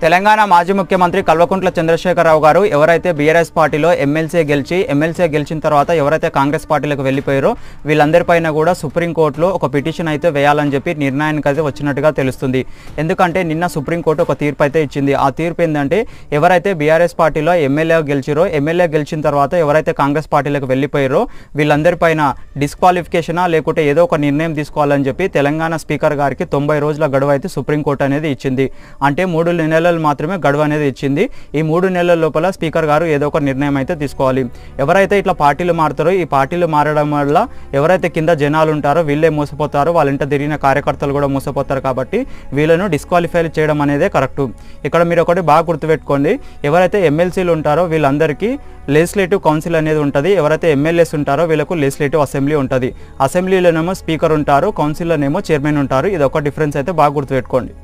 తెలంగాణ మాజీ ముఖ్యమంత్రి కల్వకుంట్ల చంద్రశేఖరరావు గారు ఎవరైతే బీఆర్ఎస్ పార్టీలో ఎమ్మెల్సీ గెలిచిన తర్వాత ఎవరైతే కాంగ్రెస్ పార్టీలకు వెళ్ళిపోయారో వీళ్ళందరిపైన కూడా సుప్రీంకోర్టులో ఒక పిటిషన్ అయితే వేయాలని చెప్పి నిర్ణయానికి అయితే వచ్చినట్టుగా తెలుస్తుంది. ఎందుకంటే నిన్న సుప్రీంకోర్టు ఒక తీర్పు అయితే ఇచ్చింది. ఆ తీర్పు ఏంటంటే ఎవరైతే బీఆర్ఎస్ పార్టీలో ఎమ్మెల్యే గెలిచిన తర్వాత ఎవరైతే కాంగ్రెస్ పార్టీలకు వెళ్ళిపోయారో వీళ్ళందరిపైన డిస్క్వాలిఫికేషనా లేకుంటే ఏదో ఒక నిర్ణయం తీసుకోవాలని చెప్పి తెలంగాణ స్పీకర్ గారికి 90 రోజుల గడువు అయితే సుప్రీంకోర్టు అనేది ఇచ్చింది. అంటే 3 నెలలు మాత్రమే గడువు అనేది ఇచ్చింది. ఈ 3 నెలల లోపల స్పీకర్ గారు ఏదో ఒక నిర్ణయం అయితే తీసుకోవాలి. ఎవరైతే ఇట్లా పార్టీలు మారుతారో ఈ పార్టీలు మారడం వల్ల ఎవరైతే కింద జనాలు ఉంటారో వీళ్ళే మోసపోతారో, వాళ్ళ ఇంట తిరిగిన కార్యకర్తలు కూడా మోసపోతారు. కాబట్టి వీళ్ళను డిస్క్వాలిఫై చేయడం అనేదే కరెక్ట్. ఇక్కడ మీరు ఒకటి బాగా గుర్తుపెట్టుకోండి, ఎవరైతే ఎమ్మెల్సీలు ఉంటారో వీళ్ళందరికీ లెజిస్లేటివ్ కౌన్సిల్ అనేది ఉంటుంది. ఎవరైతే ఎమ్మెల్యేస్ ఉంటారో వీళ్ళకు లెజిస్లేటివ్ అసెంబ్లీ ఉంటుంది. అసెంబ్లీలోనేమో స్పీకర్ ఉంటారు, కౌన్సిల్లోనేమో చైర్మన్ ఉంటారు. ఇది ఒక డిఫరెన్స్ అయితే బాగా గుర్తుపెట్టుకోండి.